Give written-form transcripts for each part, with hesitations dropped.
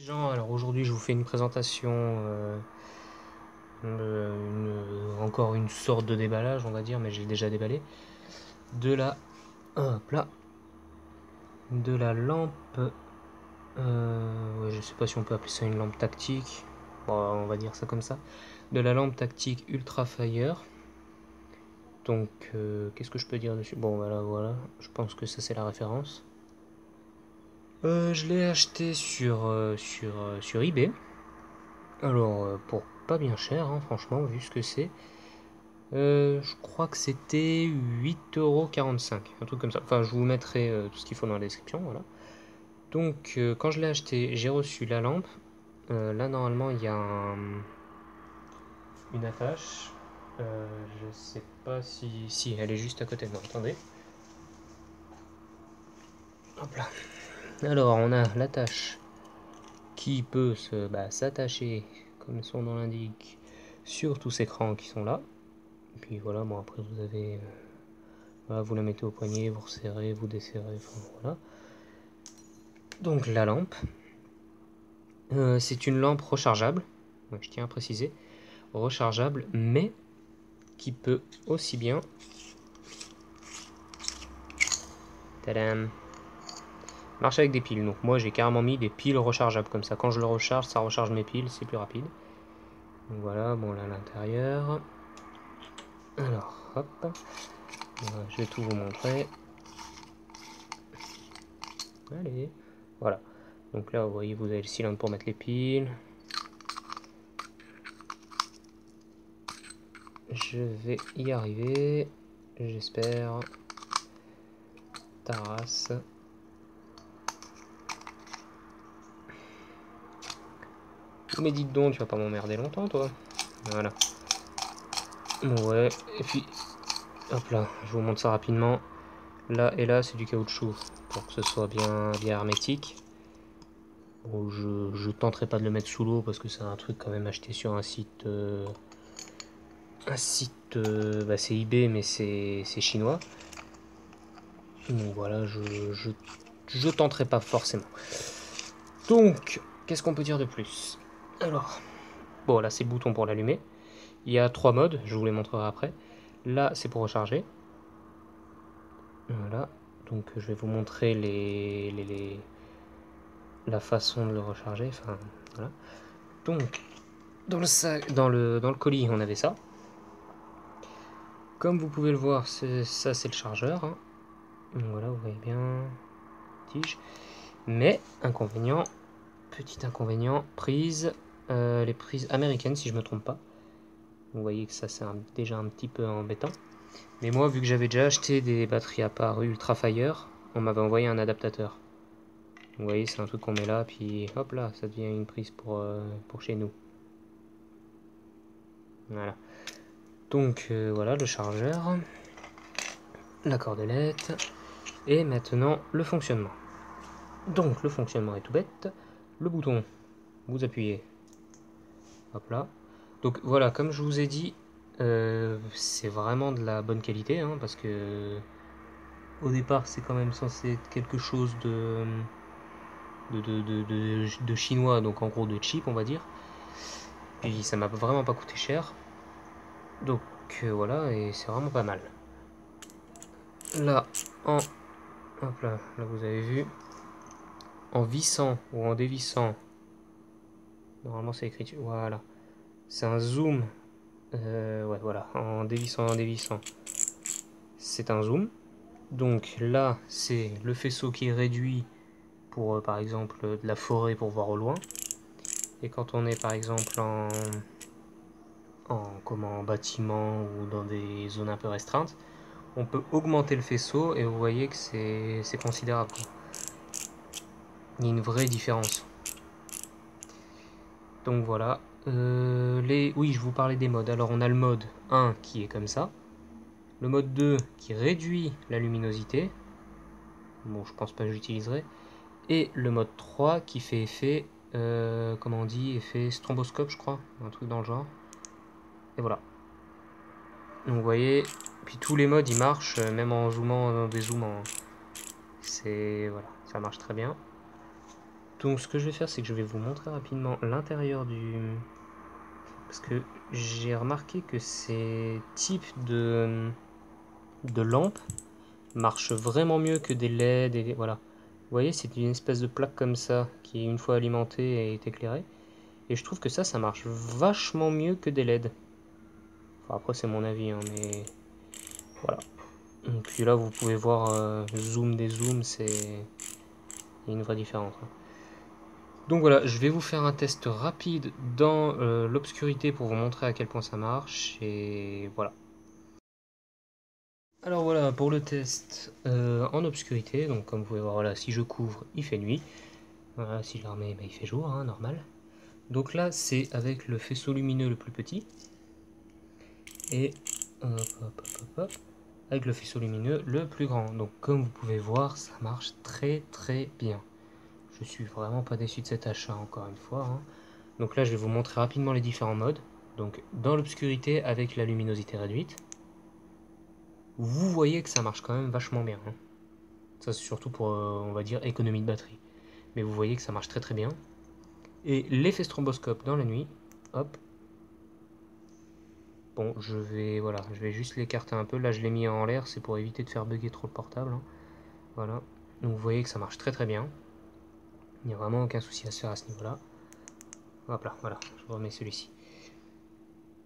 Gens, alors aujourd'hui je vous fais une présentation, encore une sorte de déballage on va dire, mais j'ai déjà déballé, de la, hop là, de la lampe, ouais, je sais pas si on peut appeler ça une lampe tactique, bon, on va dire ça comme ça, de la lampe tactique Ultra Fire. Donc qu'est-ce que je peux dire dessus? Bon voilà, je pense que ça c'est la référence. Je l'ai acheté sur eBay. Alors, pour pas bien cher, hein, franchement, vu ce que c'est. Je crois que c'était 8,45 €, un truc comme ça. Enfin, je vous mettrai tout ce qu'il faut dans la description, voilà. Donc, quand je l'ai acheté, j'ai reçu la lampe. Là, normalement, il y a une attache. Je sais pas si elle est juste à côté de moi. Attendez. Hop là. Alors, on a l'attache qui peut s'attacher, comme son nom l'indique, sur tous ces crans qui sont là. Et puis voilà, bon, après, vous avez. Voilà, vous la mettez au poignet, vous resserrez, vous desserrez, enfin voilà. Donc la lampe, c'est une lampe rechargeable, ouais, je tiens à préciser, rechargeable, mais qui peut aussi bien, tadam, marcher avec des piles. Donc moi j'ai carrément mis des piles rechargeables, comme ça quand je le recharge, ça recharge mes piles, c'est plus rapide. Donc voilà, bon là à l'intérieur, alors hop, voilà, je vais tout vous montrer. Allez, voilà. Donc là vous voyez, vous avez le cylindre pour mettre les piles. Je vais y arriver, j'espère. Ta race. Mais dites donc, tu vas pas m'emmerder longtemps, toi. Voilà. Ouais, et puis, hop là, je vous montre ça rapidement. Là et là, c'est du caoutchouc, pour que ce soit bien hermétique. Bon, je tenterai pas de le mettre sous l'eau, parce que c'est un truc quand même acheté sur un site... c'est eBay, mais c'est chinois. Donc voilà, je tenterai pas forcément. Donc, qu'est-ce qu'on peut dire de plus? Alors, bon là c'est le bouton pour l'allumer. Il y a 3 modes, je vous les montrerai après. Là c'est pour recharger. Voilà, donc je vais vous montrer la façon de le recharger. Enfin, voilà. Donc, dans le sac, dans le colis, on avait ça. Comme vous pouvez le voir, ça c'est le chargeur, hein. Donc voilà, vous voyez bien, tige. Mais, inconvénient, petit inconvénient, prise, les prises américaines si je me trompe pas. Vous voyez que ça c'est déjà un petit peu embêtant. Mais moi, vu que j'avais déjà acheté des batteries à part Ultra Fire, on m'avait envoyé un adaptateur. Vous voyez, c'est un truc qu'on met là, puis hop là, ça devient une prise pour chez nous. Voilà. Donc voilà le chargeur, la cordelette, et maintenant le fonctionnement. Donc le fonctionnement est tout bête. Le bouton, vous appuyez, hop là. Donc voilà, comme je vous ai dit, c'est vraiment de la bonne qualité, hein, parce que au départ c'est quand même censé être quelque chose de chinois, donc en gros de cheap on va dire. Puis ça m'a vraiment pas coûté cher. Donc voilà, et c'est vraiment pas mal. Là, hop là, là vous avez vu, en vissant ou en dévissant, normalement c'est écrit, voilà, c'est un zoom, ouais voilà, en dévissant, c'est un zoom. Donc là, c'est le faisceau qui est réduit pour par exemple de la forêt pour voir au loin. Et quand on est par exemple en bâtiment ou dans des zones un peu restreintes, on peut augmenter le faisceau et vous voyez que c'est considérable, quoi. Il y a une vraie différence. Donc voilà. Oui, je vous parlais des modes. Alors on a le mode 1 qui est comme ça. Le mode 2 qui réduit la luminosité. Bon, je pense pas que j'utiliserai. Et le mode 3 qui fait effet, comment on dit, effet stromboscope, je crois. Un truc dans le genre. Et voilà. Donc vous voyez, puis tous les modes ils marchent, même en zoomant, en dézoomant. C'est, voilà, ça marche très bien. Donc ce que je vais faire, c'est que je vais vous montrer rapidement l'intérieur du... Parce que j'ai remarqué que ces types de lampes marchent vraiment mieux que des LED. Et voilà. Vous voyez, c'est une espèce de plaque comme ça qui, une fois alimentée, est éclairée. Et je trouve que ça marche vachement mieux que des LED. Enfin, après, c'est mon avis, hein, mais voilà. Donc, puis là, vous pouvez voir zoom des zooms, c'est une vraie différence. Hein. Donc voilà, je vais vous faire un test rapide dans l'obscurité pour vous montrer à quel point ça marche. Et voilà. Alors voilà, pour le test en obscurité, donc comme vous pouvez voir, voilà, si je couvre, il fait nuit. Voilà, si je la remets, bah, il fait jour, hein, normal. Donc là, c'est avec le faisceau lumineux le plus petit. Et hop, hop, hop, hop, avec le faisceau lumineux le plus grand. Donc comme vous pouvez voir, ça marche très très bien. Je suis vraiment pas déçu de cet achat encore une fois. Hein. Donc là, je vais vous montrer rapidement les différents modes. Donc dans l'obscurité avec la luminosité réduite, vous voyez que ça marche quand même vachement bien. Hein. Ça c'est surtout pour, on va dire, économie de batterie. Mais vous voyez que ça marche très très bien. Et l'effet stromboscope dans la nuit, hop. Bon, je vais juste l'écarter un peu. Là, je l'ai mis en l'air, c'est pour éviter de faire bugger trop le portable. Hein. Voilà. Donc vous voyez que ça marche très très bien. Il n'y a vraiment aucun souci à se faire à ce niveau-là. Hop là, voilà, je remets celui-ci.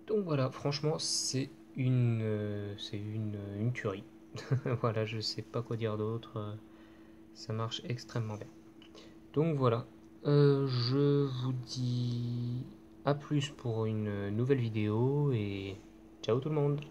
Donc voilà, franchement, c'est une tuerie. Voilà, je sais pas quoi dire d'autre. Ça marche extrêmement bien. Donc voilà, je vous dis à plus pour une nouvelle vidéo et ciao tout le monde.